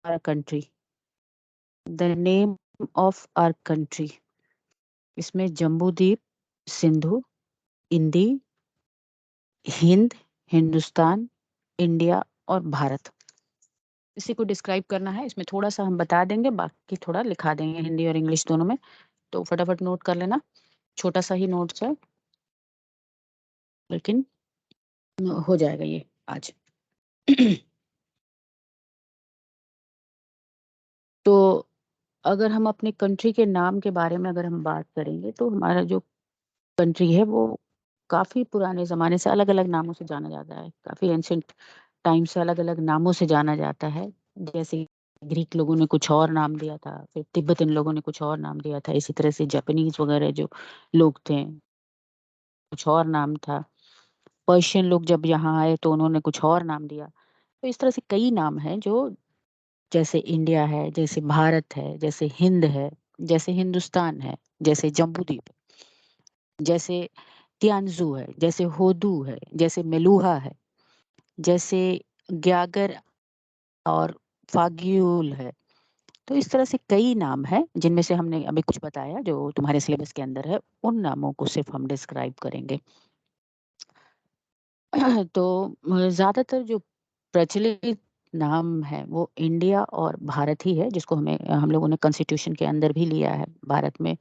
our country. The name of our country. इसमें जम्बूद्वीप, सिंधु, इंडी, Hind, Hindustan, India और भारत, इसी को डिस्क्राइब करना है। इसमें थोड़ा सा हम बता देंगे, बाकी थोड़ा लिखा देंगे हिंदी और इंग्लिश दोनों में। तो फटाफट नोट कर लेना, छोटा सा ही नोट्स है लेकिन हो जाएगा ये आज। तो अगर हम अपने कंट्री के नाम के बारे में अगर हम बात करेंगे तो हमारा जो कंट्री है वो काफ़ी पुराने ज़माने से अलग-अलग नामों से जाना जाता है। काफ़ी एंशिएंट टाइम से अलग-अलग नामों से जाना जाता है। जैसे ग्रीक लोगों ने कुछ और नाम दिया था, फिर तिब्बतन लोगों ने कुछ और नाम दिया था। इसी तरह से जापानीज़ वगैरह जो लोग थे, कुछ और नाम था। पर्शियन लोग जब यहाँ आए तो उन्होंने कुछ और नाम दिया। तो इस तरह से कई नाम हैं जो, जैसे इंडिया है, जैसे भारत है, जैसे हिंद है, जैसे हिंदुस्तान है, जैसे जम्बूद्वीप, जैसे तियानजू है, जैसे होदू है, जैसे मेलुहा है, जैसे ग्यागर और फाग्यूल है। तो इस तरह से कई नाम हैं जिनमें से हमने अभी कुछ बताया जो तुम्हारे सिलेबस के अंदर है, उन नामों को सिर्फ हम डिस्क्राइब करेंगे। तो ज़्यादातर जो प्रचलित नाम है वो इंडिया और भारत ही है, जिसको हम लोगों ने कॉन्स्टिट्यूशन के अंदर भी लिया है। भारत में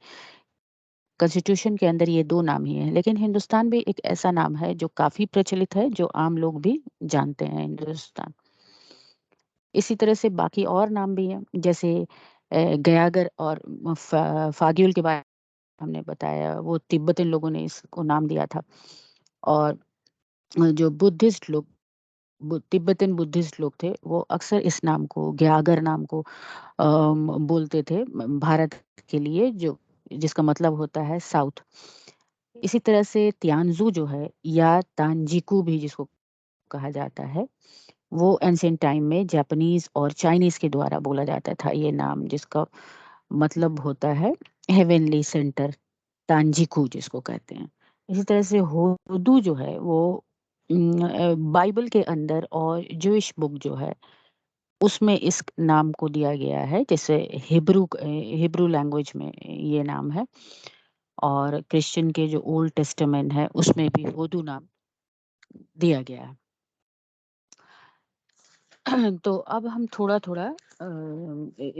कॉन्स्टिट्यूशन के अंदर ये 2 नाम ही हैं, लेकिन हिंदुस्तान भी एक ऐसा नाम है जो काफ़ी प्रचलित है, जो आम लोग भी जानते हैं हिंदुस्तान। इसी तरह से बाकी और नाम भी हैं, जैसे गयागर और फाग्यूल के बारे में हमने बताया, वो तिब्बतन लोगों ने इसको नाम दिया था। और जो बुद्धिस्ट लोग, तिब्बतन बुद्धिस्ट लोग थे, वो अक्सर इस नाम को, ग्यागर नाम को बोलते थे भारत के लिए, जो जिसका मतलब होता है साउथ। इसी तरह से तियानजू जो है, या तांजीकू भी जिसको कहा जाता है, वो एंशिएंट टाइम में जापानीज और चाइनीज के द्वारा बोला जाता था ये नाम, जिसका मतलब होता है हेवनली सेंटर, तांजीकू जिसको कहते हैं। इसी तरह से होदू जो है वो बाइबल के अंदर और जूइश बुक जो है उसमें इस नाम को दिया गया है, जैसे हिब्रू लैंग्वेज में ये नाम है, और क्रिश्चियन के जो ओल्ड टेस्टामेंट है उसमें भी होदू नाम दिया गया है। तो अब हम थोड़ा-थोड़ा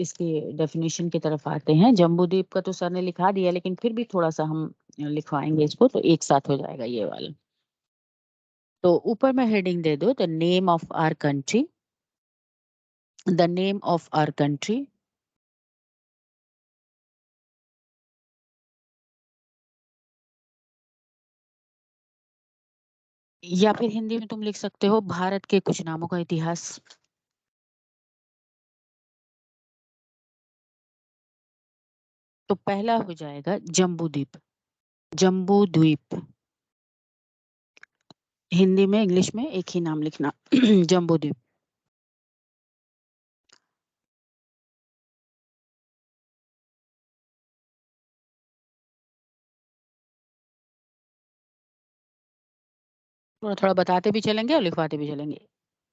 इसके डेफिनेशन की तरफ आते हैं। जम्बूद्वीप का तो सर ने लिखा दिया, लेकिन फिर भी थोड़ा-सा हम लिखवाएँगे इसको, तो एक साथ हो जाएगा ये वाला। तो ऊपर में हेडिंग दे दो, the name of our country, the name of our country. या फिर हिंदी में तुम लिख सकते हो भारत के कुछ नामों का इतिहास। तो पहला हो जाएगा जम्बूद्वीप, जम्बूद्वीप। हिंदी में, इंग्लिश में एक ही नाम लिखना, जम्बूद्वीप। थोड़ा-थोड़ा बताते भी चलेंगे और लिखवाते भी चलेंगे।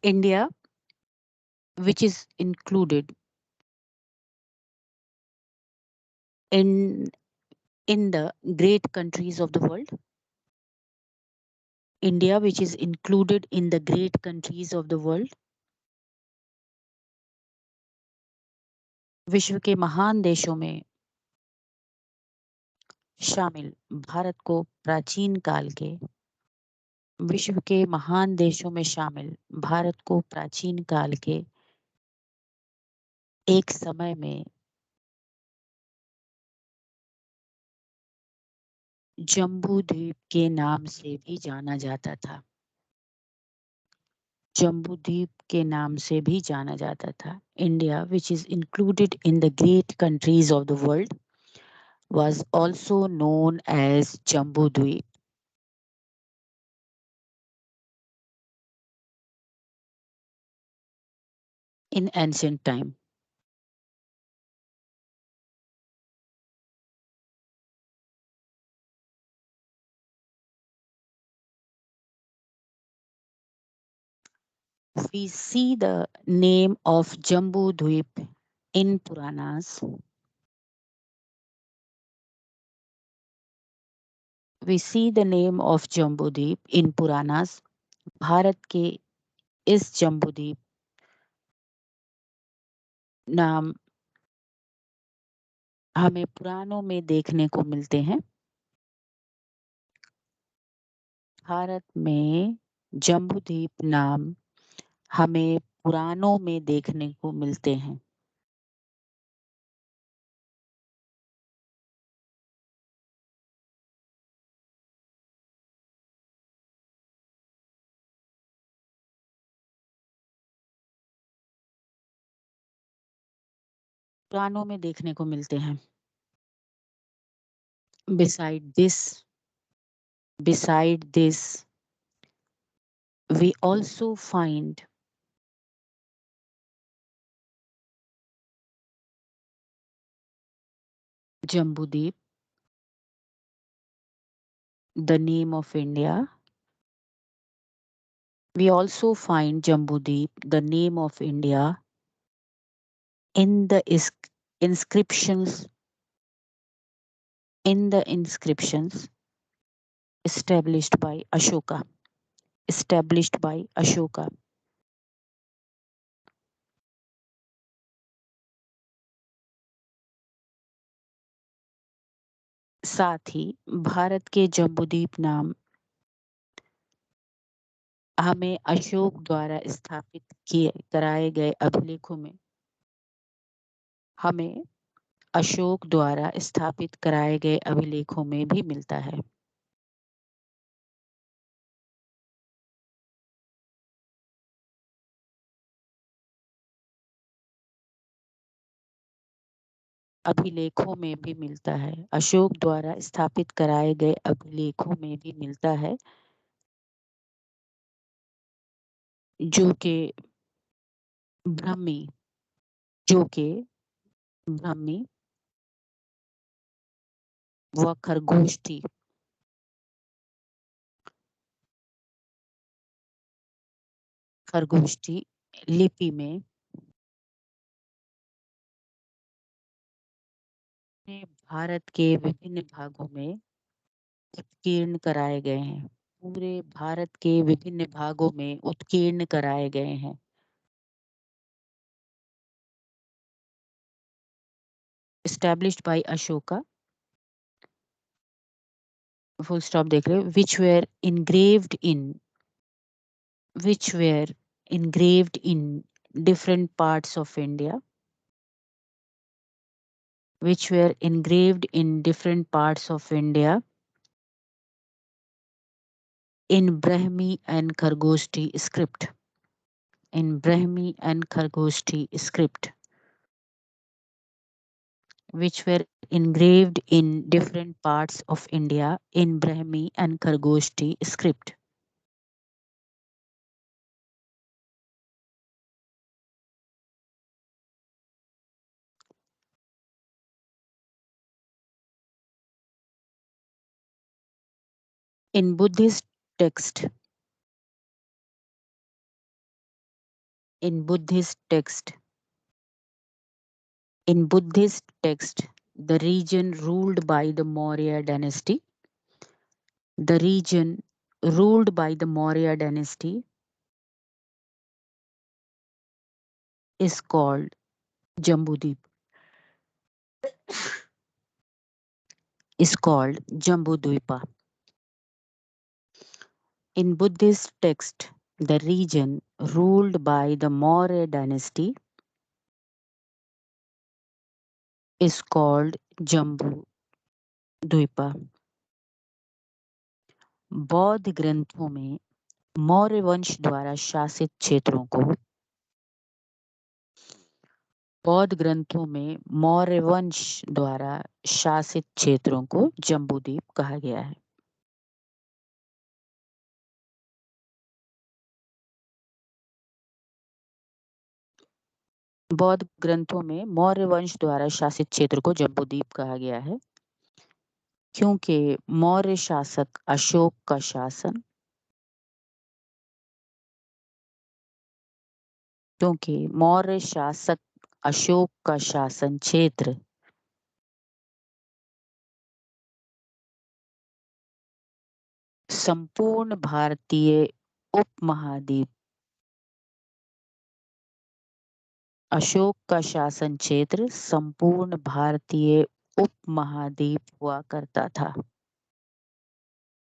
India, which is included in the great countries of the world. India, which is included in the great countries of the world. विश्व के महान देशों में शामिल भारत को प्राचीन काल के, विश्व के महान देशों में शामिल भारत को प्राचीन काल के एक समय में जम्बूद्वीप के नाम से भी जाना जाता था। जम्बूद्वीप के नाम से भी जाना जाता था। India, which is included in the great countries of the world, was also known as Jambudweep in ancient time. We see the name of Jambu Dweep in Puranas. We see the name of Jambudweep in Puranas. Bharat के इस जम्बूद्वीप नाम हमें पुराणों में देखने को मिलते हैं। भारत में जम्बूद्वीप नाम हमें पुराणों में देखने को मिलते हैं। पुराणों में देखने को मिलते हैं। Beside this, we also find Jambudweep, the name of India. We also find Jambudweep, the name of India, in the inscriptions established by Ashoka. साथ ही भारत के जम्बूद्वीप नाम हमें अशोक द्वारा स्थापित कराए गए अभिलेखों में भी मिलता है। अशोक द्वारा स्थापित कराए गए अभिलेखों में भी मिलता है, जो कि ब्राह्मी व खरगोष्ठी लिपि में भारत के विभिन्न भागों में उत्कीर्ण कराए गए हैं। पूरे भारत के विभिन्न भागों में उत्कीर्ण कराए गए हैं। Established by Ashoka, full stop देख रहे हो, which were engraved in different parts of India, in Brahmi and Khargoshti script. Which were engraved in different parts of India in Brahmi and Khargoshti script. In Buddhist text, the region ruled by the Maurya dynasty is called Jambudweep. Jambudvipa. In Buddhist text, the region ruled by the Maurya dynasty is called Jambudvipa. बौद्ध ग्रंथों में मौर्य वंश द्वारा शासित क्षेत्रों को जम्बूद्वीप कहा गया है। बौद्ध ग्रंथों में मौर्य वंश द्वारा शासित क्षेत्र को जम्बूद्वीप कहा गया है, क्योंकि मौर्य शासक अशोक का शासन क्योंकि मौर्य शासक अशोक का शासन क्षेत्र संपूर्ण भारतीय उपमहाद्वीप अशोक का शासन क्षेत्र संपूर्ण भारतीय उपमहाद्वीप हुआ करता था।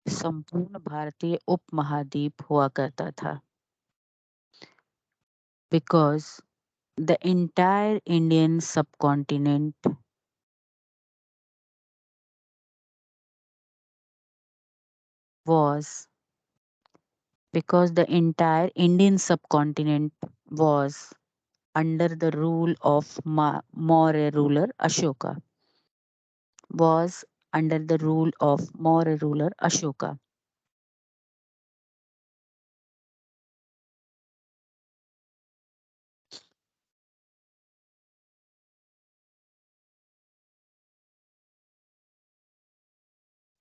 संपूर्ण भारतीय उपमहाद्वीप हुआ करता था। Because the entire Indian subcontinent was because the entire Indian subcontinent was under the rule of Maurya ruler Ashoka. Was under the rule of Maurya ruler Ashoka.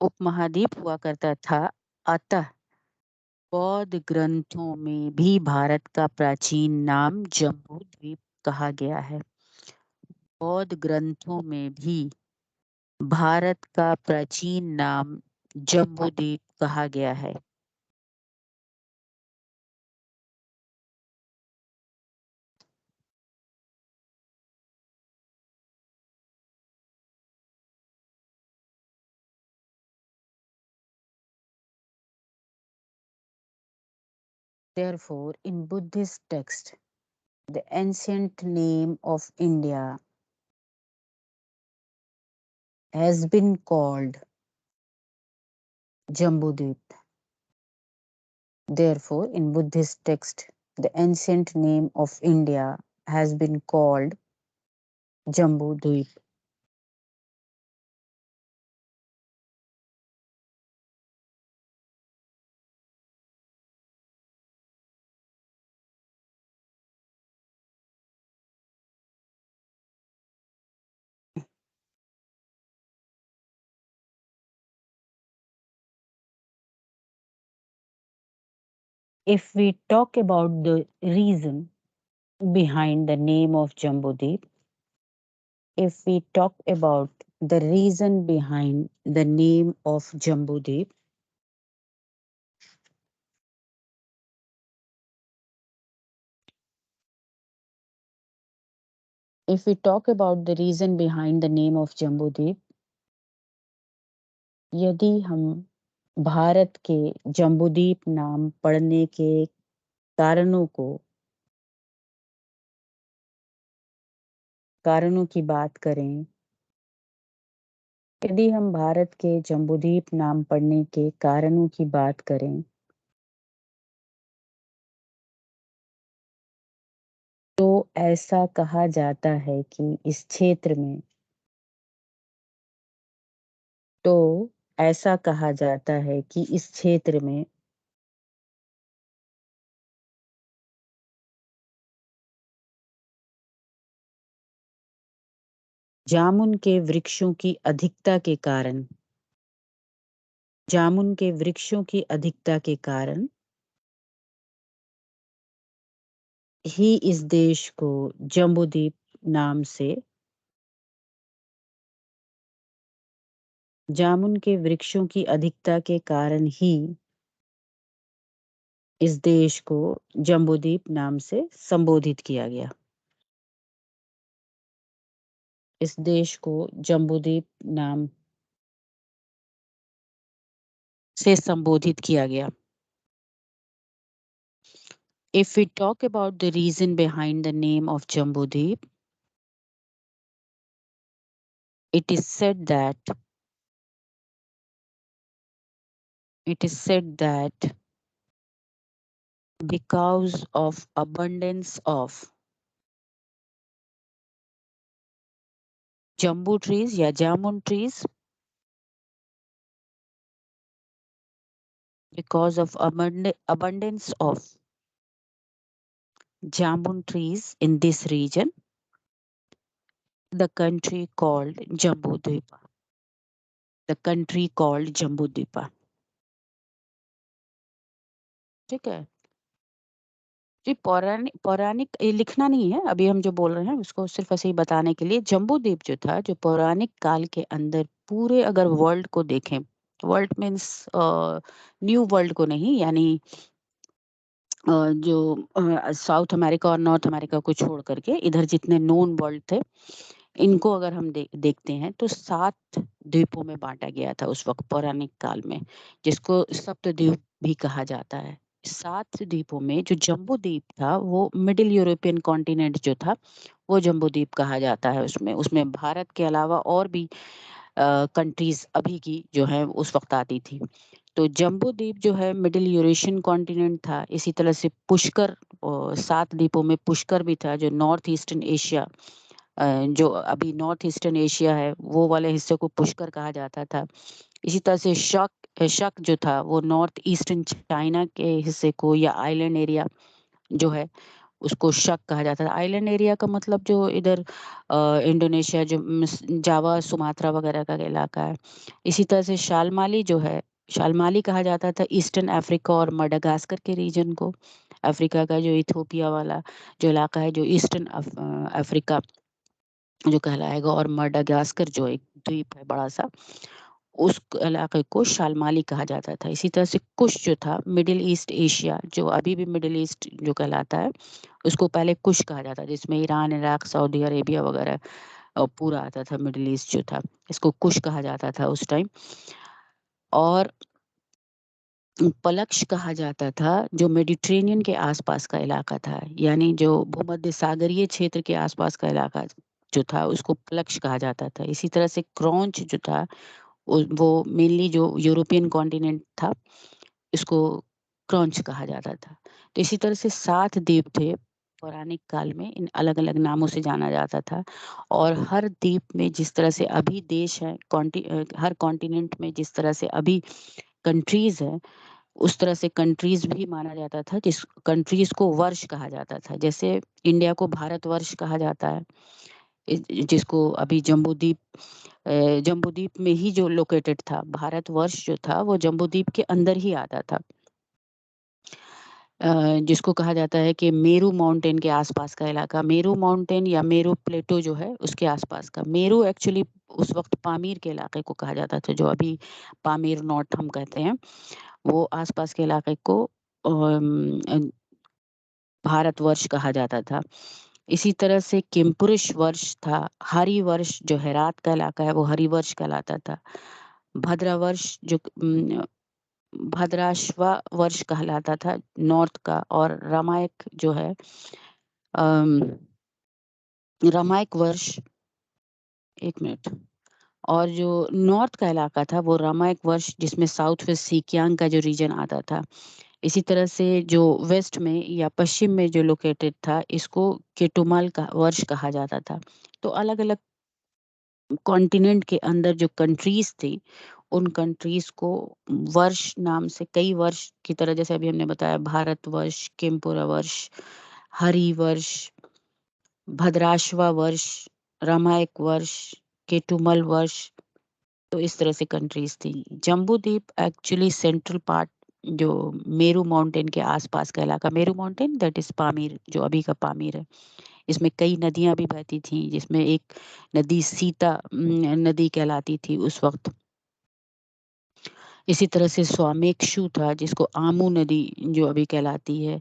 उपमहाद्वीप हुआ करता था। अतः बौद्ध ग्रंथों में भी भारत का प्राचीन नाम जम्बू द्वीप कहा गया है। बौद्ध ग्रंथों में भी भारत का प्राचीन नाम जम्बूद्वीप कहा गया है। Therefore, in Buddhist text, the ancient name of India has been called Jambudvip. Therefore, in Buddhist text, the ancient name of India has been called Jambudvip. If we talk about the reason behind the name of Jambudvip, if we talk about the reason behind the name of Jambudvip, if we talk about the reason behind the name of Jambudvip, यदि हम भारत के जम्बूद्वीप नाम पड़ने के कारणों की बात करें, यदि हम भारत के जम्बूद्वीप नाम पड़ने के कारणों की बात करें, तो ऐसा कहा जाता है कि इस क्षेत्र में तो ऐसा कहा जाता है कि इस क्षेत्र में जामुन के वृक्षों की अधिकता के कारण जामुन के वृक्षों की अधिकता के कारण ही इस देश को जम्बूद्वीप नाम से जामुन के वृक्षों की अधिकता के कारण ही इस देश को जम्बूद्वीप नाम से संबोधित किया गया। इस देश को जम्बूद्वीप नाम से संबोधित किया गया। If we talk about the reason behind the name of Jambudvip, it is said that because of abundance of jambu trees या jamun trees, because of abundance of jamun trees in this region, the country called Jambudvipa. The country called Jambudvipa. ठीक है? जी, पौराणिक ये लिखना नहीं है, अभी हम जो बोल रहे हैं उसको सिर्फ़ ऐसे ही बताने के लिए। जम्बूद्वीप जो था, जो पौराणिक काल के अंदर पूरे अगर वर्ल्ड को देखें, वर्ल्ड मीन्स न्यू वर्ल्ड को नहीं, यानी जो साउथ अमेरिका और नॉर्थ अमेरिका को छोड़ कर के इधर जितने नोन वर्ल्ड थे, इनको अगर हम देखते हैं तो 7 द्वीपों में बाँटा गया था उस वक़्त पौराणिक काल में, जिसको सप्तद्वीप भी कहा जाता है। 7 द्वीपों में जो जम्बूद्वीप था वो मिडल यूरोपियन कॉन्टिनेंट जो था, वो जम्बूद्वीप कहा जाता है उसमें। उसमें भारत के अलावा और भी कंट्रीज़ अभी की जो है उस वक़्त आती थी। तो जम्बूद्वीप जो है मिडल यूरेशियन कॉन्टिनेंट था। इसी तरह से पुष्कर 7 द्वीपों में पुष्कर भी था जो नॉर्थ ईस्टर्न एशिया जो अभी नॉर्थ ईस्टर्न एशिया है, वो वाले हिस्से को पुष्कर कहा जाता था। इसी तरह से शक जो था वो नॉर्थ ईस्टर्न चाइना के हिस्से को या आइलैंड एरिया जो है उसको शक कहा जाता था। आइलैंड एरिया का मतलब जो इधर इंडोनेशिया जो जावा, सुमात्रा वगैरह का इलाका है। इसी तरह से शालमाली जो है, शालमाली कहा जाता था ईस्टर्न अफ्रीका और मडागास्कर के रीजन को। अफ्रीका का जो इथियोपिया वाला जो इलाका है, जो ईस्टर्न अफ्रीका जो कहलाएगा, और मडागास्कर जो एक द्वीप है बड़ा-सा, उस इलाके को शालमाली कहा जाता था। इसी तरह से कुश जो था मिडल ईस्ट एशिया जो अभी भी मिडल ईस्ट जो कहलाता है, उसको पहले कुश कहा जाता था जिसमें ईरान, इराक, सऊदी अरेबिया वगैरह पूरा आता था मिडल ईस्ट जो था। इसको कुश कहा जाता था उस टाइम। और पलक्ष कहा जाता था जो मेडिटेरेनियन के आसपास का इलाका था, यानी जो भूमध्य सागरीय क्षेत्र के आसपास का इलाका जो था उसको पलक्ष कहा जाता था। इसी तरह से क्रॉन्च जो था वो मेनली जो यूरोपियन कॉन्टिनेंट था, इसको क्रॉन्च कहा जाता था। तो इसी तरह से 7 द्वीप थे, पौराणिक काल में इन अलग-अलग नामों से जाना जाता था। और हर द्वीप में जिस तरह से अभी देश है, हर कॉन्टिनेंट में जिस तरह से अभी कंट्रीज़ हैं, उस तरह से कंट्रीज़ भी माना जाता था, जिस कंट्रीज़ को वर्ष कहा जाता था। जैसे इंडिया को भारतवर्ष कहा जाता है, जिसको अभी जम्बूद्वीप में ही जो लोकेटेड था, भारतवर्ष जो था वो जम्बूद्वीप के अंदर ही आता था। जिसको कहा जाता है कि मेरू माउंटेन के आसपास का इलाका, मेरू माउंटेन या मेरू प्लेटो जो है उसके आसपास का। मेरू एक्चुअली उस वक़्त पामीर के इलाके को कहा जाता था, जो अभी पामीर नॉर्थ हम कहते हैं, वो आसपास के इलाके को भारतवर्ष कहा जाता था। इसी तरह से किमपुरुष वर्ष था, हरिवर्ष जो हेरात का इलाका है वो हरिवर्ष कहलाता था। भद्रावर्ष जो भद्राश्वा वर्ष कहलाता था नॉर्थ का। और रामायक जो है अम, रामायक वर्ष 1 मिनट। और जो नॉर्थ का इलाका था वो रामायक वर्ष जिसमें साउथ वेस्ट सिकियांग का जो रीजन आता था। इसी तरह से जो वेस्ट में या पश्चिम में जो लोकेटेड था इसको केटुमाल का वर्ष कहा जाता था। तो अलग-अलग कॉन्टिनेंट के अंदर जो कंट्रीज़ थी, उन कंट्रीज़ को वर्ष नाम से कई वर्ष की तरह जैसे अभी हमने बताया भारतवर्ष, केम्पुरा वर्ष, हरिवर्ष, भद्राश्वा वर्ष, रामायक वर्ष, केटुमल वर्ष, तो इस तरह से कंट्रीज़ थी। जम्बूद्वीप एक्चुअली सेंट्रल पार्ट जो मेरू माउंटेन के आसपास का इलाका, Meru mountain that is Pamir जो अभी का पामीर है। इसमें कई नदियाँ भी बहती थीं, जिसमें एक नदी सीता नदी कहलाती थी उस वक़्त। इसी तरह से स्वामेक्षु था जिसको आमू नदी जो अभी कहलाती है,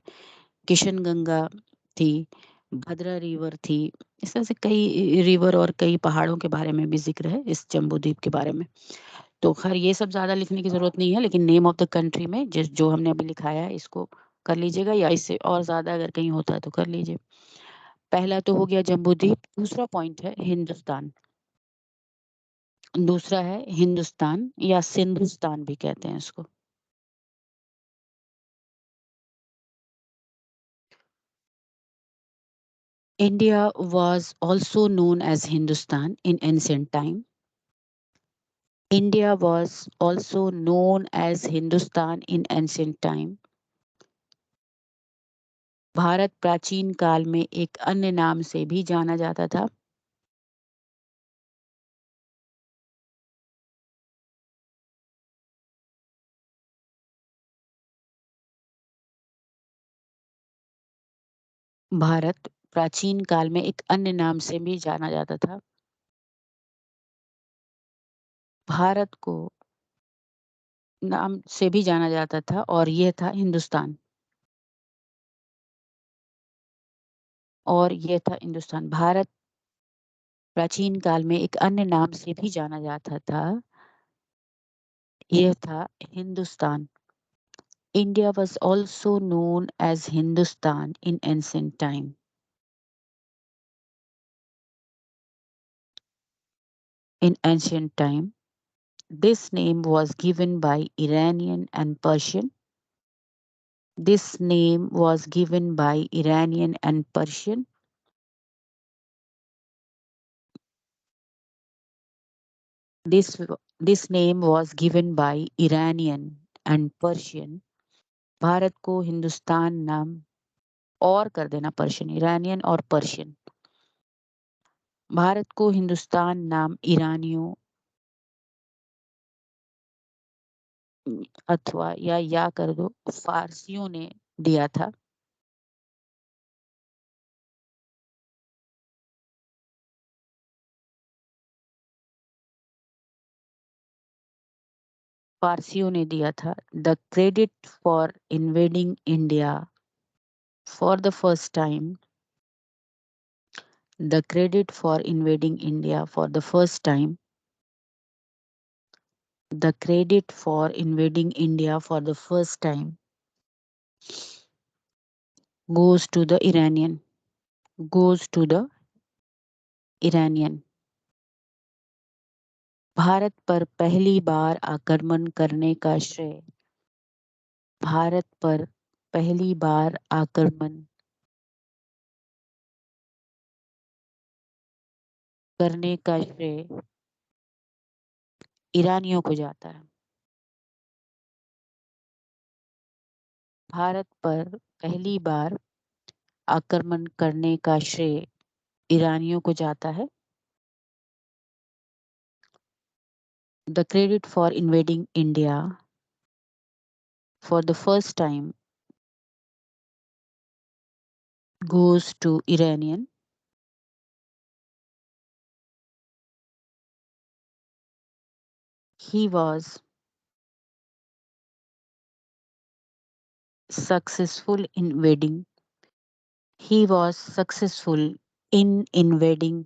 किशनगंगा थी, भद्रा रिवर थी। इस तरह से कई रिवर और कई पहाड़ों के बारे में भी ज़िक्र है इस जम्बूद्वीप के बारे में। तो ख़ैर ये सब ज़्यादा लिखने की ज़रूरत नहीं है, लेकिन नेम ऑफ़ द कंट्री में जिस जो हमने अभी लिखाया है इसको कर लीजिएगा, या इससे और ज़्यादा अगर कहीं होता है तो कर लीजिए। पहला तो हो गया जम्बूद्वीप, दूसरा पॉइंट है हिंदुस्तान। दूसरा है हिंदुस्तान या सिंधुस्तान भी कहते हैं इसको। India was also known as Hindustan in ancient time. India was also known as Hindustan in ancient time. Bharat प्राचीन काल में एक अन्य नाम से भी जाना जाता था। भारत प्राचीन काल में एक अन्य नाम से भी जाना जाता था। भारत को नाम से भी जाना जाता था और यह था हिंदुस्तान। और यह था हिंदुस्तान। भारत प्राचीन काल में एक अन्य नाम से भी जाना जाता था। यह था Hindustan. India was also known as Hindustan in ancient time. In ancient time, this name was given by Iranian and Persian. This name was given by Iranian and Persian. This, this name was given by Iranian and Persian. Bharat को हिंदुस्तान नाम और कर देना Persian, Iranian और Persian. Bharat को हिंदुस्तान नाम ईरानियों अथवा या कर दो फारसियों ने दिया था। फारसियों ने दिया था। The credit for invading India for the first time. The credit for invading India for the first time. The credit for invading India for the first time goes to the Iranian. Goes to the Iranian. Bharat पर पहली बार आक्रमण करने का श्रेय। भारत पर पहली बार आक्रमण करने का श्रेय ईरानियों को जाता है। भारत पर पहली बार आक्रमण करने का श्रेय ईरानियों को जाता है। The credit for invading India for the first time goes to Iranian. He was successful in invading. He was successful in invading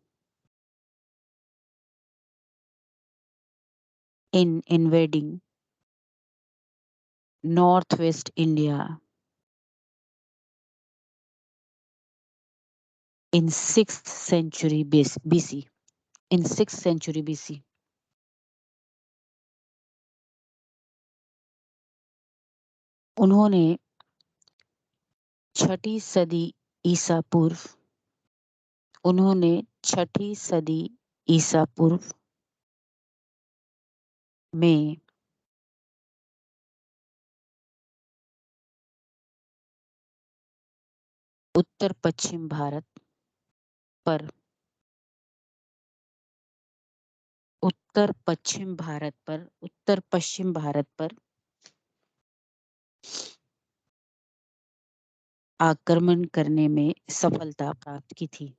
northwest India in 6th century BC. In 6th century BC. उन्होंने छठी सदी ईसा पूर्व उन्होंने छठी सदी ईसा पूर्व में उत्तर पश्चिम भारत पर उत्तर पश्चिम भारत पर आक्रमण करने में सफलता प्राप्त की थी।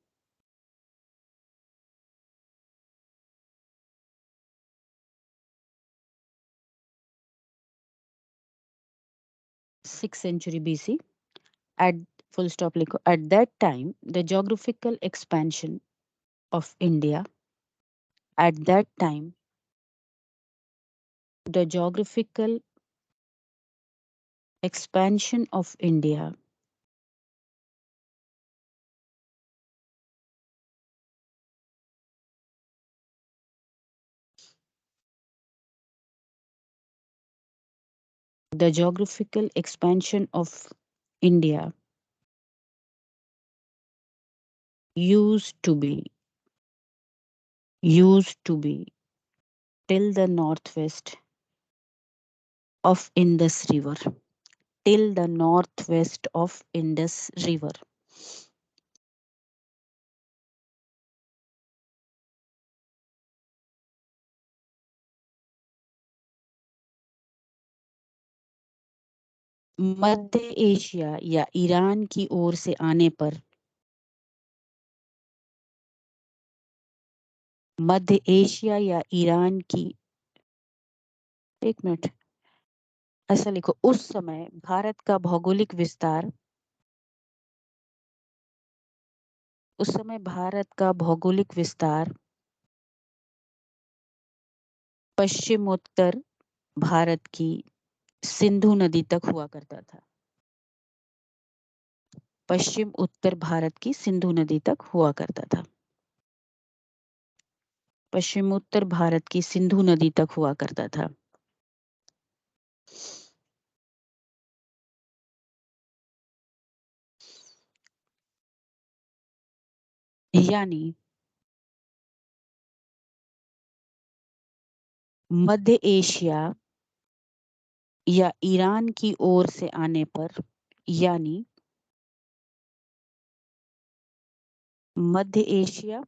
6th century BC. At full stop लिखो। At that time, the geographical expansion of India. At that time, the geographical expansion of India the geographical expansion of India used to be till the northwest of Indus River. Till the northwest of Indus River. Madhya Asia या Iran की ओर से आने पर मध्य Asia या Iran की, एक minute, ऐसा लिखो, उस समय भारत का भौगोलिक विस्तार, उस समय भारत का भौगोलिक विस्तार पश्चिमोत्तर भारत की सिंधु नदी तक हुआ करता था। पश्चिम उत्तर भारत की सिंधु नदी तक हुआ करता था। पश्चिमोत्तर भारत की सिंधु नदी तक हुआ करता था। यानी मध्य एशिया या ईरान की ओर से आने पर, यानी मध्य एशिया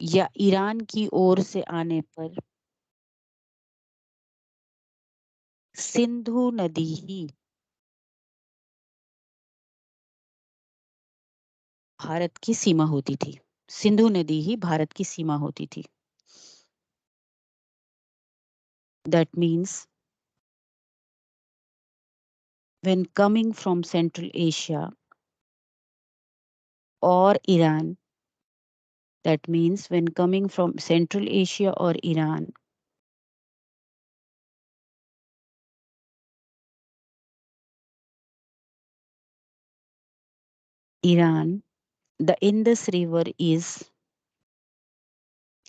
या ईरान की ओर से आने पर सिंधु नदी ही भारत की सीमा होती थी। सिंधु नदी ही भारत की सीमा होती थी। That means when coming from Central Asia or Iran, that means when coming from Central Asia or Iran, Iran, the Indus River is,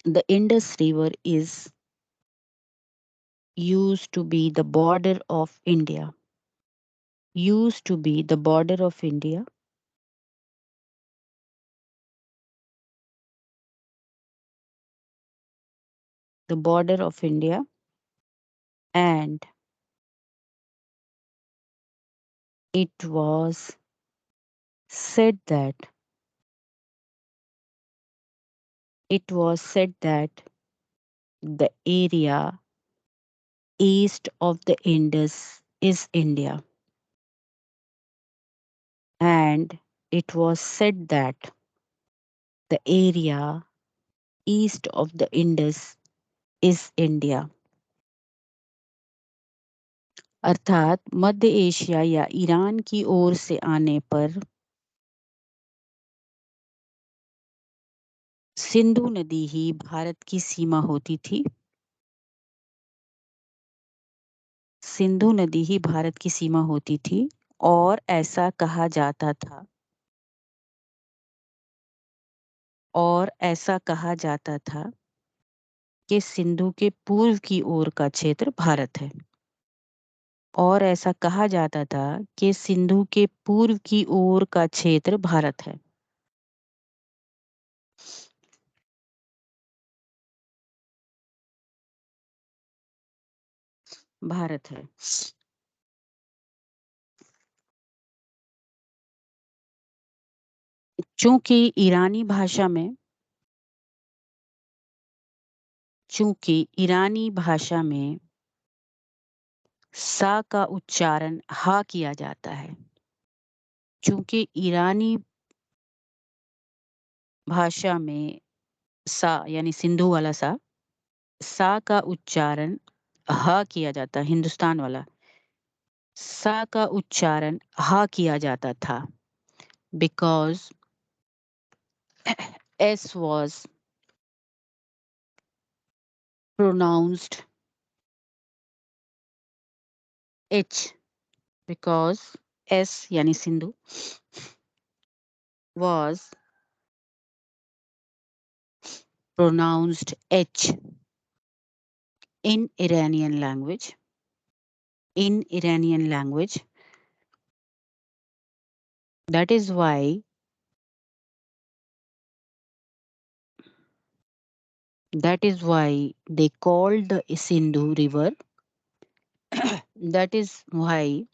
the Indus River is used to be the border of India, used to be the border of India, the border of India, and it was said that, it was said that the area east of the Indus is India, and it was said that the area east of the Indus is India. अर्थात मध्य Asia या Iran की ओर से आने पर सिंधु नदी ही भारत की सीमा होती थी। सिंधु नदी ही भारत की सीमा होती थी और ऐसा कहा जाता था, और ऐसा कहा जाता था कि सिंधु के पूर्व की ओर का क्षेत्र भारत है। और ऐसा कहा जाता था कि सिंधु के पूर्व की ओर का क्षेत्र भारत है। भारत है। चूंकि ईरानी भाषा में, चूंकि ईरानी भाषा में सा का उच्चारण हा किया जाता है, चूंकि ईरानी भाषा में सा यानी सिंधु वाला सा का उच्चारण हा किया जाता, हिंदुस्तान वाला सा का उच्चारण हा किया जाता था, because S was pronounced H, because S यानी Sindhu was pronounced H in Iranian language. In Iranian language. That is why they called the Sindhu river. That is why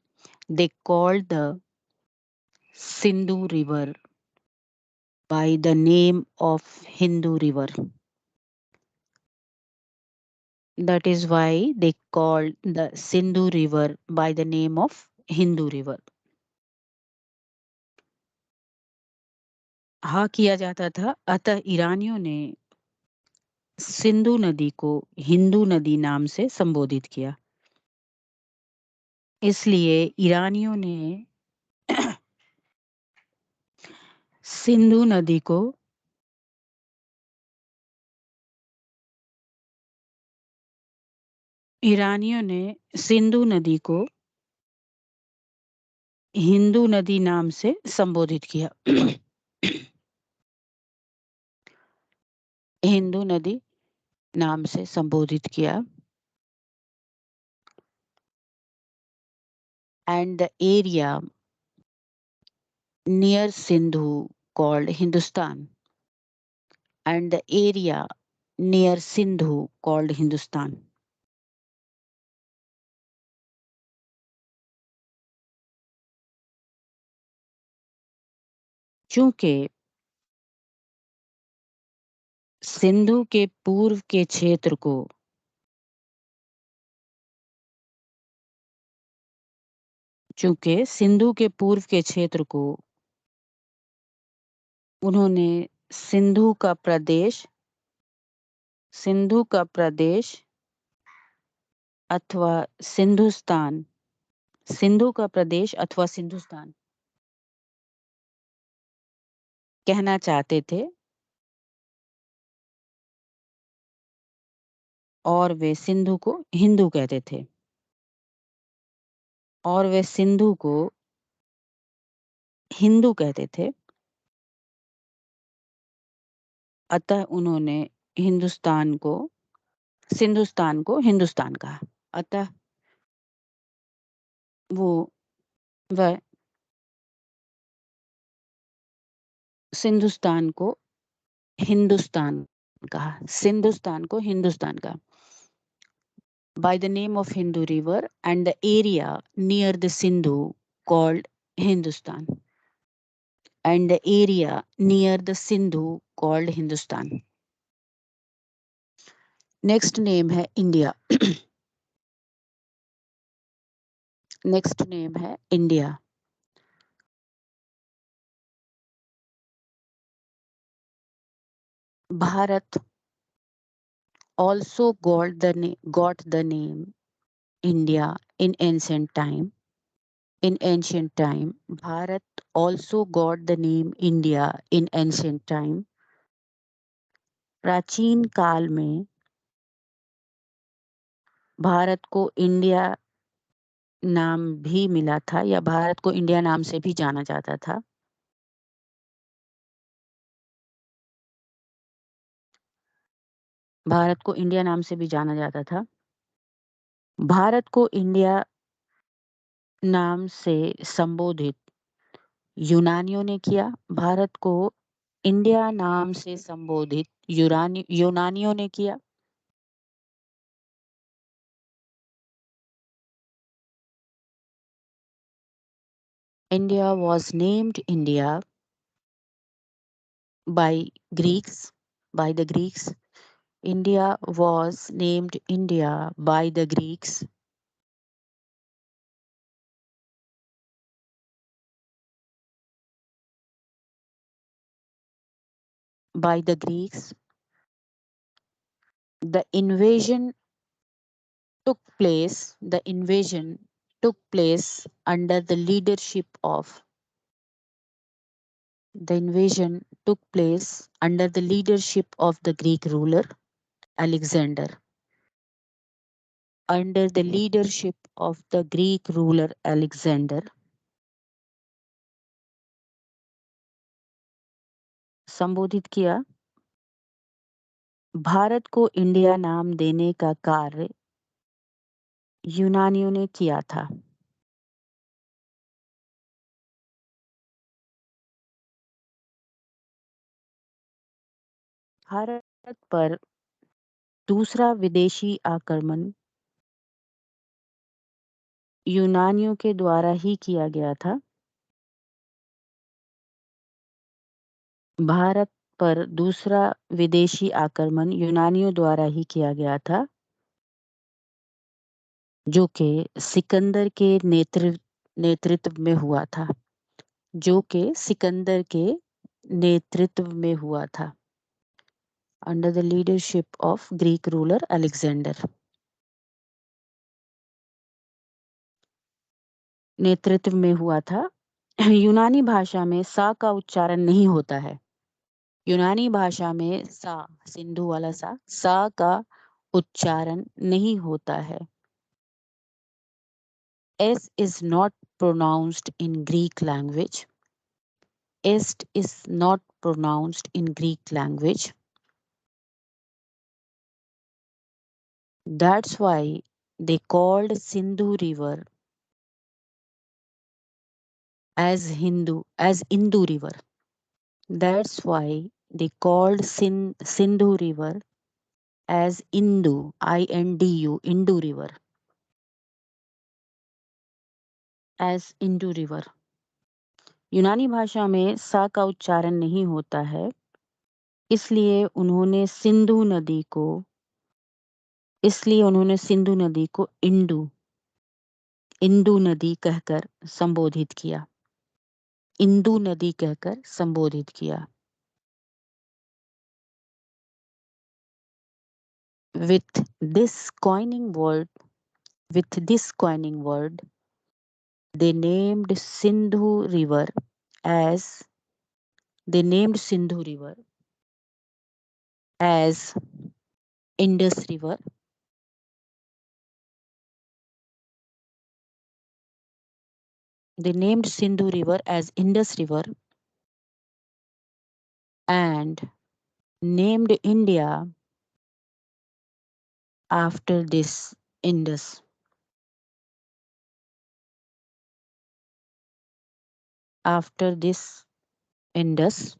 they called the Sindhu river by the name of Hindu river. That is why they called the Sindhu river by the name of Hindu river. हाँ, किया जाता था। अतः ईरानियों ने सिंधु नदी को हिंदू नदी नाम से संबोधित किया। इसलिए ईरानियों ने सिंधु नदी को ईरानियों ने सिंधु नदी को हिंदू नदी नाम से संबोधित किया। हिंदू नदी नाम से संबोधित किया। And the area near Sindhu called Hindustan, and the area near Sindhu called Hindustan. चूंकि सिंधु के पूर्व के क्षेत्र को उन्होंने सिंधु का प्रदेश अथवा सिंधुस्तान कहना चाहते थे, और वे सिंधु को हिंदू कहते थे, और वे सिंधु को हिंदू कहते थे। अतः उन्होंने सिंधुस्तान को हिंदुस्तान कहा। अतः वह सिंधुस्तान को हिंदुस्तान कहा। By the name of Hindu river and the area near the Sindhu called Hindustan. Next name है India. Bharat also got the name India in ancient time. Bharat also got the name India in ancient time. प्राचीन काल में भारत को India नाम भी मिला था, या भारत को इंडिया नाम से भी जाना जाता था। भारत को इंडिया नाम से भी जाना जाता था। भारत को इंडिया नाम से संबोधित यूनानियों ने किया। भारत को इंडिया नाम से संबोधित यूनानियों ने किया। India was named India by the Greeks. India was named India by the Greeks. The invasion took place under the leadership of the Greek ruler Alexander. संबोधित किया। भारत को इंडिया नाम देने का कार्य यूनानियों ने किया था। भारत पर दूसरा विदेशी आक्रमण यूनानियों के द्वारा ही किया गया था। भारत पर दूसरा विदेशी आक्रमण यूनानियों द्वारा ही किया गया था, जो कि सिकंदर के नेतृत्व में हुआ था। नेतृत्व में हुआ था, under the leadership of Greek ruler Alexander. नेतृत्व में हुआ था। यूनानी भाषा में सा का उच्चारण नहीं होता है। यूनानी भाषा में सा, सिंधु वाला सा का उच्चारण नहीं होता है। S is not pronounced in Greek language. Est is not pronounced in Greek language. That's why they called Sindhu River as Indu River. That's why they called Sindhu River as Indu, Indu River, as Indu River. यूनानी भाषा में सा का उच्चारण नहीं होता है, इसलिए उन्होंने सिंधु नदी को इंदु नदी कहकर संबोधित किया। इंदु नदी कहकर संबोधित किया। With this coining word, they named Sindhu River as Indus River. They named Sindhu River as Indus River and named India after this Indus. After this Indus,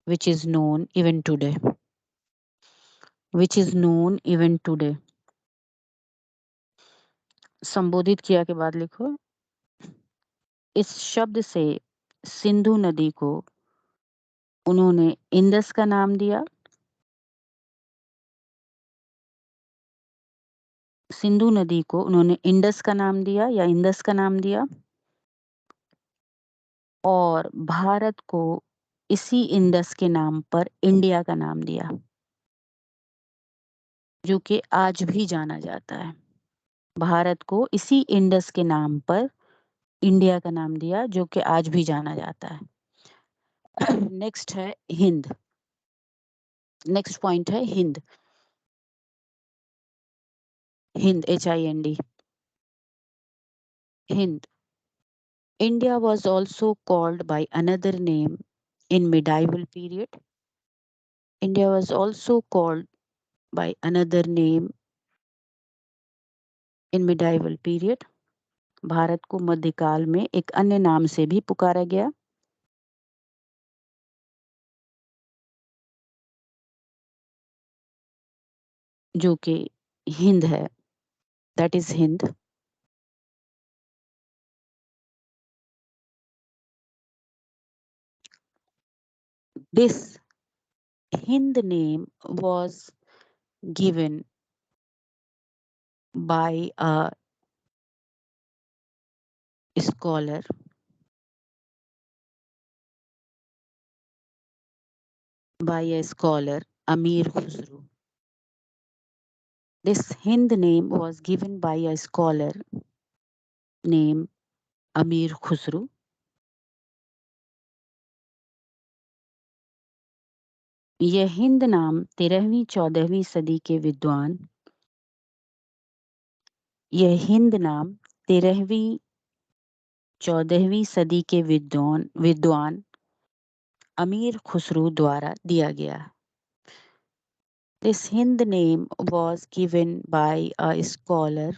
which is known even today. संबोधित किया के बाद लिखो, इस शब्द से सिंधु नदी को उन्होंने इंडस का नाम दिया। सिंधु नदी को उन्होंने इंडस का नाम दिया या इंडस का नाम दिया और भारत को इसी इंडस के नाम पर इंडिया का नाम दिया, जो कि आज भी जाना जाता है। भारत को इसी इंडस के नाम पर इंडिया का नाम दिया, जो कि आज भी जाना जाता है। नेक्स्ट है हिंद। नेक्स्ट पॉइंट है Hind. Hind, HIND, Hind. India was also called by another name in medieval period. India was also called by another name in medieval period. Bharat को मध्यकाल में एक अन्य नाम से भी पुकारा गया, जो कि हिंद है, that is Hind. This Hind name was given by a scholar Amir Khusro. This Hind name was given by a scholar named Amir Khusro. यह हिंद नाम 13वीं-14वीं सदी के विद्वान यह हिंद नाम 13वीं-14वीं सदी के विद्वान अमीर खुसरो द्वारा दिया गया। This Hind name was given by a scholar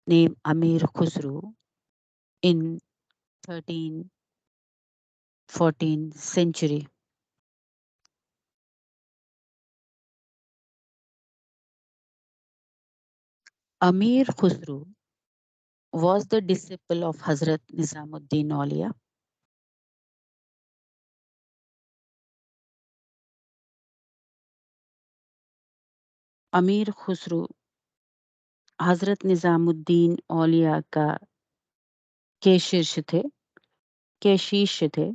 named Amir Khusro in 13th-14th century. Amir Khusro was the disciple of Hazrat Nizamuddin Aulia. अमीर खुसरो हजरत निजामुद्दीन औलिया के शिष्य थे। के शिष्य थे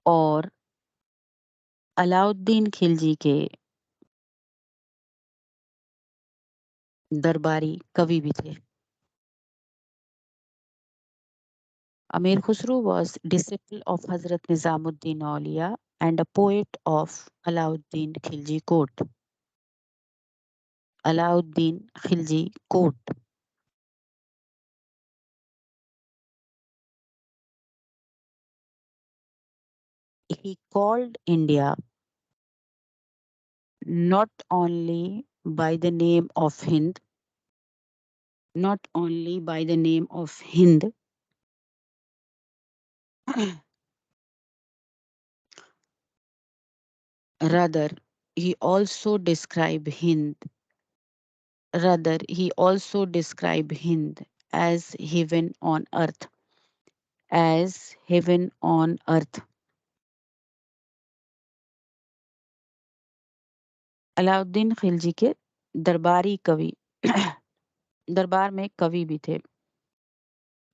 और अलाउद्दीन खिलजी के दरबारी कवि भी थे। Amir Khusro was disciple of Hazrat Nizamuddin Auliya and a poet of Alauddin Khilji court. Alauddin Khilji court. He called India not only by the name of Hind, not only by the name of Hind, rather he also described Hind, rather he also described Hind as heaven on earth, as heaven on earth. Alauddin Khilji के दरबारी कवि दरबार में कवि भी थे।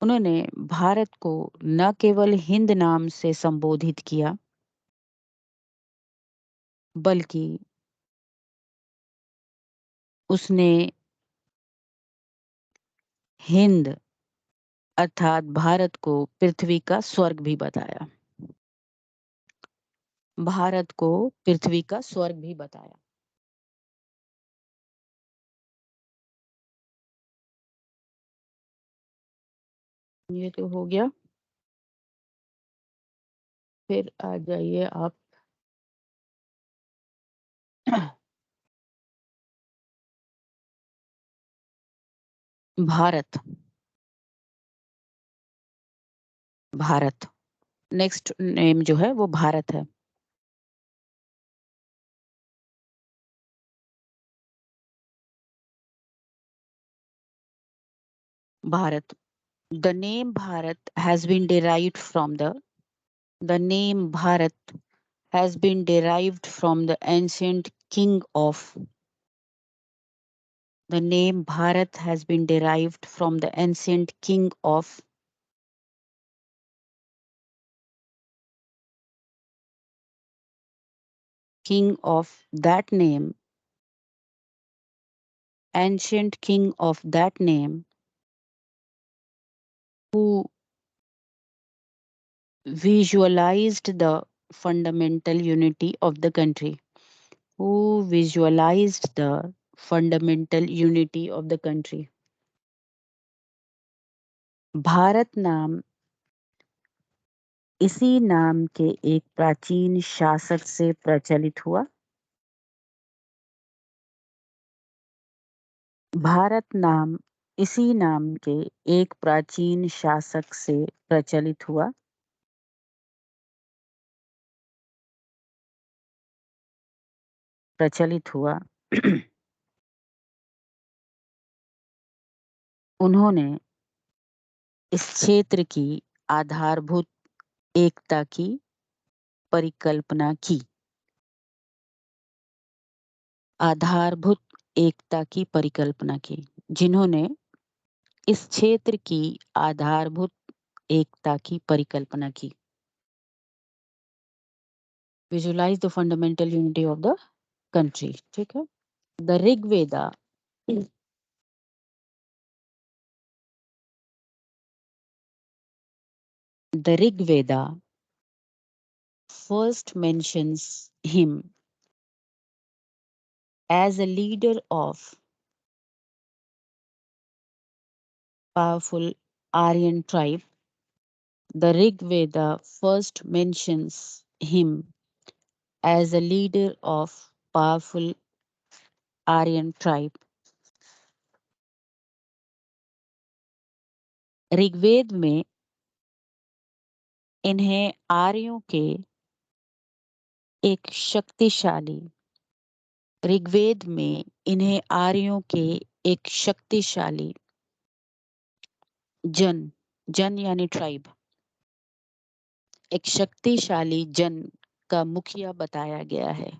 उन्होंने भारत को न केवल हिंद नाम से संबोधित किया, बल्कि उसने हिंद अर्थात भारत को पृथ्वी का स्वर्ग भी बताया। भारत को पृथ्वी का स्वर्ग भी बताया। ये तो हो गया। फिर आ जाइए आप भारत। भारत नेक्स्ट नेम जो है वो भारत है। Bharat. The name Bharat has been derived from the name Bharat has been derived from the ancient king of the name Bharat has been derived from the ancient king of that name, ancient king of that name, who visualized the fundamental unity of the country, who visualized the fundamental unity of the country. Bharat नाम इसी नाम के एक प्राचीन शासक से प्रचलित हुआ। भारत नाम इसी नाम के एक प्राचीन शासक से प्रचलित हुआ। प्रचलित हुआ। उन्होंने इस क्षेत्र की आधारभूत एकता की परिकल्पना की। आधारभूत एकता की परिकल्पना की। जिन्होंने इस क्षेत्र की आधारभूत एकता की परिकल्पना की। Visualise the fundamental unity of the country. ठीक है। The Rigveda the Rig Veda first mentions him as a leader of powerful Aryan tribe. The Rig Veda first mentions him as a leader of powerful Aryan tribe. Rigveda में इन्हें आर्यों के एक शक्तिशाली ऋग्वेद में इन्हें आर्यों के एक शक्तिशाली जन यानी ट्राइब, एक शक्तिशाली जन का मुखिया बताया गया है।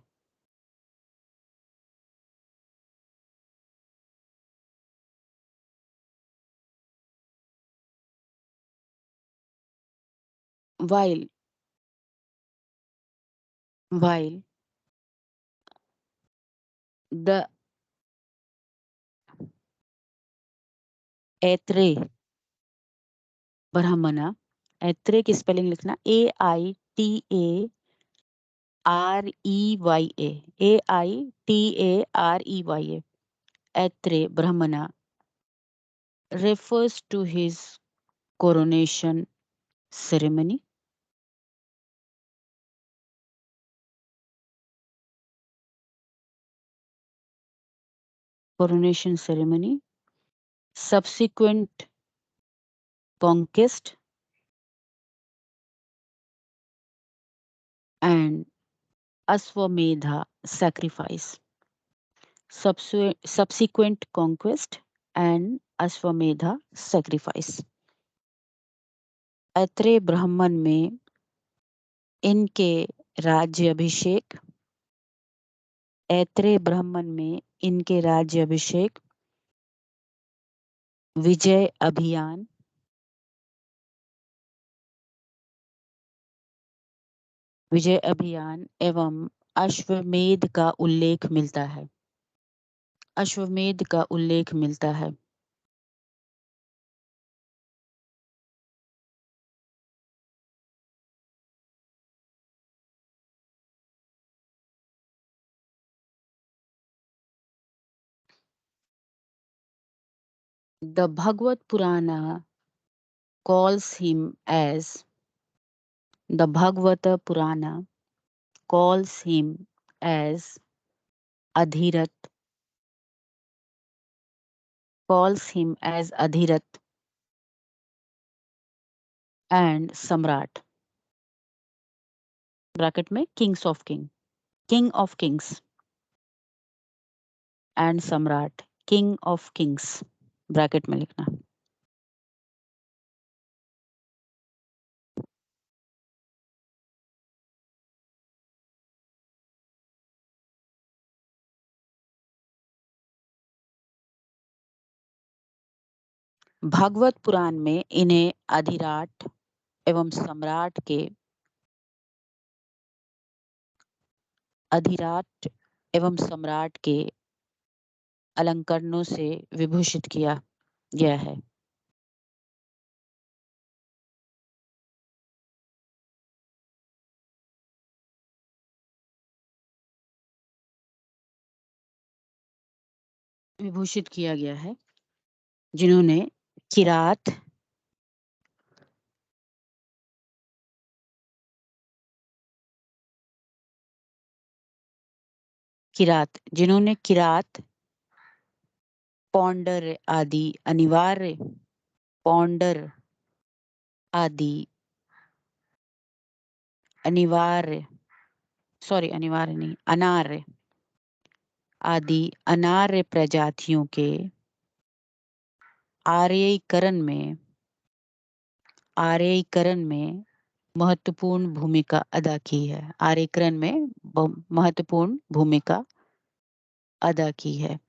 while while the ऐत्रे ब्राह्मणा, ऐत्रे की स्पेलिंग लिखना AITAREYA, AITAREYA, ऐत्रे ब्राह्मणा refers to his coronation ceremony. Coronation ceremony, subsequent conquest, and Ashwamedha sacrifice. Subsequent conquest and Ashwamedha sacrifice. Aitareya ब्राह्मण में इनके राज्याभिषेक, ऐत्रेय ब्राह्मण में इनके राज्याभिषेक, विजय अभियान, विजय अभियान एवं अश्वमेध का उल्लेख मिलता है। अश्वमेध का उल्लेख मिलता है। The Bhagavad Purana calls him as the Bhagavata Purana calls him as Adhirat, calls him as Adhirat and Samrat. Bracket में kings of king, king of kings and samrat, king of kings bracket में लिखना। भागवत पुराण में इन्हें अधिराट एवं सम्राट के अधिराट एवं सम्राट के अलंकरणों से विभूषित किया गया है। विभूषित किया गया है जिन्होंने किरात, किरात जिन्होंने किरात, पौंडर आदि अनिवार्य, पौंडर आदि अनिवार्य, सॉरी अनिवार्य नहीं, अनार्य आदि अनार्य प्रजातियों के आर्यीकरण में महत्वपूर्ण भूमिका अदा की है। आर्यीकरण में महत्वपूर्ण भूमिका अदा की है।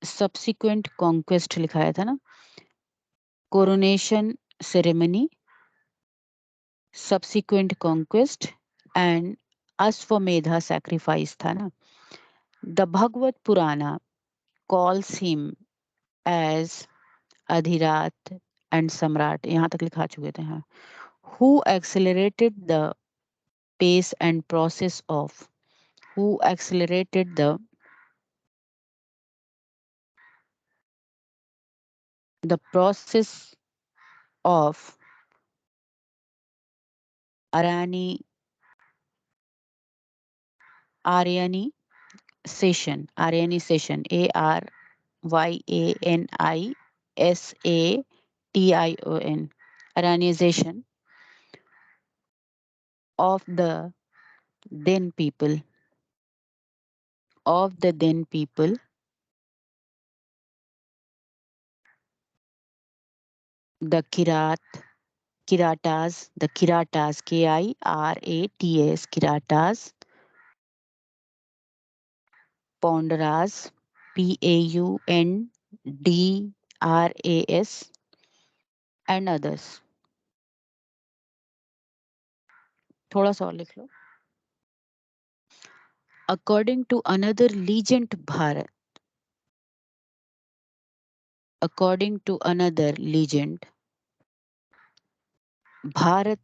सब्सिक्वेंट कॉन्क्वेस्ट लिखाया था ना, coronation ceremony, subsequent conquest and Ashvamedha sacrifice था ना। The Bhagavata Purana calls him as Adhirat and samrat, यहाँ तक लिखा चुके थे। हाँ, who accelerated the pace and process of, who accelerated the process of Aryani session, Aryanization, Aryanization of the then people, the Kiratas, Kiratas, Kiratas, Paundaras, Paundaras, RAS and others. थोड़ा सा और लिख लो. According to another legend, Bharat. According to another legend, Bharat,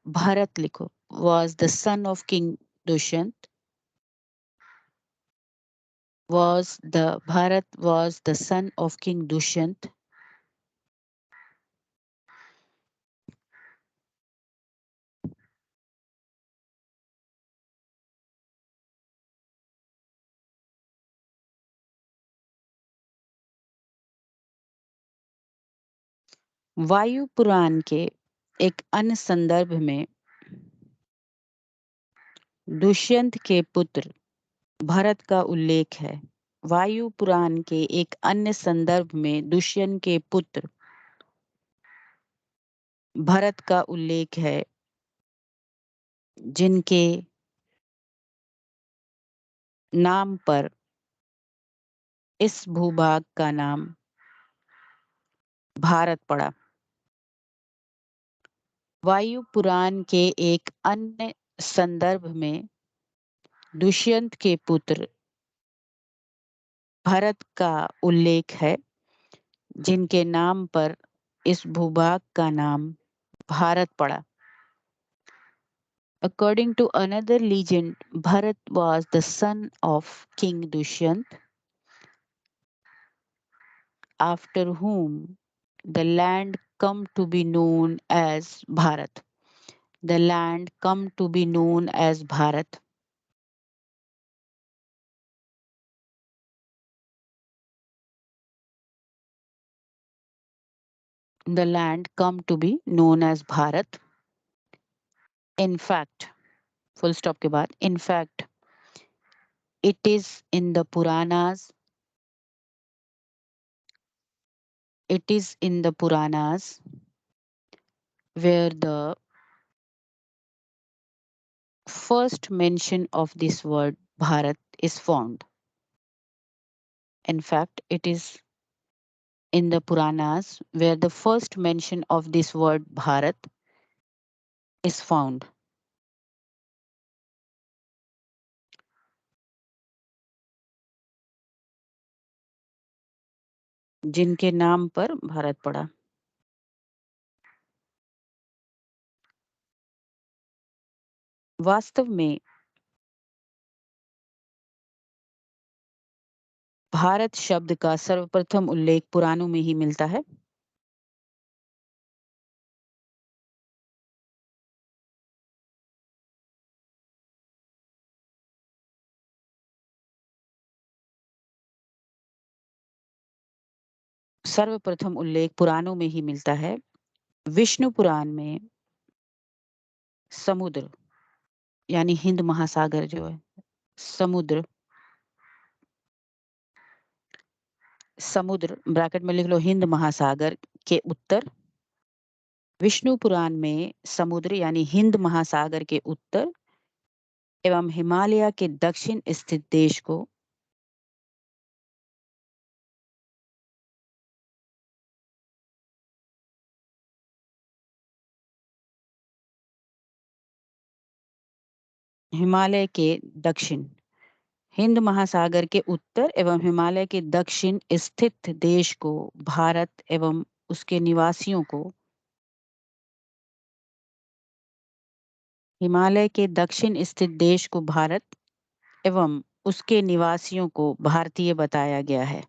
Bharat लिखो, was the son of King Dushyant. Bharat was the son of King Dushyant. वायु पुराण के एक अन्य संदर्भ में दुष्यंत के पुत्र भरत का उल्लेख है. वायु पुराण के एक अन्य संदर्भ में दुष्यंत के पुत्र भरत का उल्लेख है, जिनके नाम पर इस भूभाग का नाम भारत पड़ा. वायु पुराण के एक अन्य संदर्भ में दुष्यंत के पुत्र भरत का उल्लेख है, जिनके नाम पर इस भूभाग का नाम भारत पड़ा. According to another legend, Bharat was the son of King Dushyant, after whom the land come to be known as Bharat. The land come to be known as Bharat. The land come to be known as Bharat. In fact, full stop के बाद, in fact, it is in the Puranas. It is in the Puranas where the first mention of this word Bharat is found. In fact, it is in the Puranas where the first mention of this word Bharat is found. जिनके नाम पर भारत पड़ा. वास्तव में भारत शब्द का सर्वप्रथम उल्लेख पुराणों में ही मिलता है. सर्वप्रथम उल्लेख पुराणों में ही मिलता है. विष्णु पुराण में समुद्र यानी हिंद महासागर जो है, समुद्र ब्रैकेट में लिख लो हिंद महासागर के उत्तर. विष्णु पुराण में समुद्र यानी हिंद महासागर के उत्तर एवं हिमालय के दक्षिण स्थित देश को हिमालय के दक्षिण, हिंद महासागर के उत्तर एवं हिमालय के दक्षिण स्थित देश को भारत एवं उसके निवासियों को हिमालय के दक्षिण स्थित देश को भारत एवं उसके निवासियों को भारतीय बताया गया है.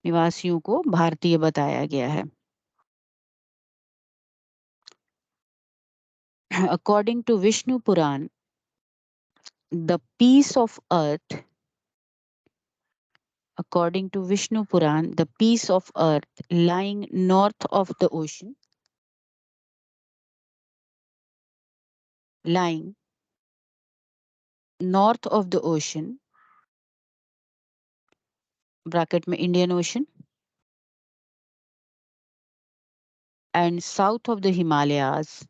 निवासियों को भारतीय बताया गया है. According to Vishnu Puran, the piece of earth, according to Vishnu Puran, the piece of earth lying north of the ocean, lying north of the ocean, bracket में Indian Ocean, and south of the Himalayas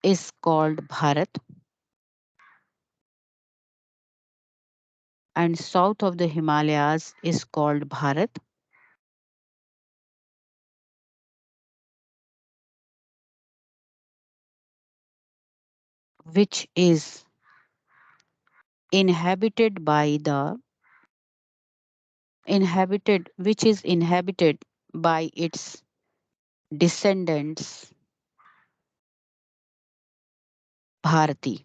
is called Bharat. and south of the Himalayas is called Bharat. Which is inhabited by the which is inhabited by its descendants Bharati.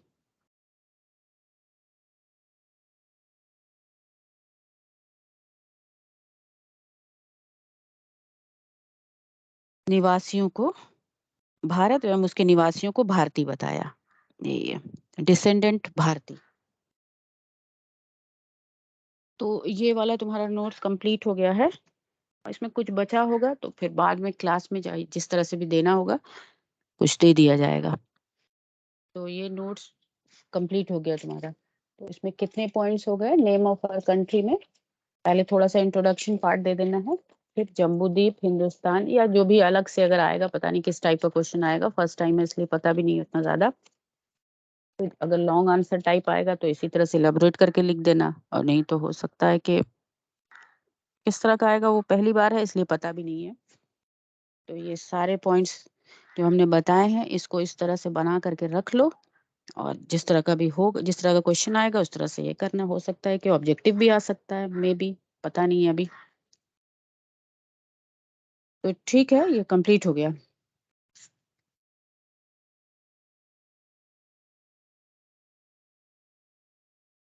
निवासियों को भारत एवं उसके निवासियों को भारती बताया। ये descendant Bharti. तो ये वाला तुम्हारा नोट्स कंप्लीट हो गया है। इसमें कुछ बचा होगा तो फिर बाद में क्लास में जाए जिस तरह से भी देना होगा कुछ दे दिया जाएगा। तो ये नोट्स कंप्लीट हो गया तुम्हारा। तो इसमें कितने पॉइंट्स हो गए नेम ऑफ आवर कंट्री में? पहले थोड़ा सा इंट्रोडक्शन पार्ट दे देना है, फिर जम्बूद्वीप, हिंदुस्तान या जो भी अलग से अगर आएगा, पता नहीं किस टाइप का क्वेश्चन आएगा, फर्स्ट टाइम है इसलिए पता भी नहीं उतना ज्यादा। तो अगर लॉन्ग आंसर टाइप आएगा तो इसी तरह से इलेबोरेट करके लिख देना, और नहीं तो हो सकता है कि किस तरह का आएगा, वो पहली बार है इसलिए पता भी नहीं है। तो ये सारे पॉइंट्स जो हमने बताए हैं इसको इस तरह से बना करके रख लो, और जिस तरह का भी हो, जिस तरह का क्वेश्चन आएगा उस तरह से ये करना। हो सकता है कि ऑब्जेक्टिव भी आ सकता है, मे बी, पता नहीं है अभी। तो ठीक है, ये कंप्लीट हो गया।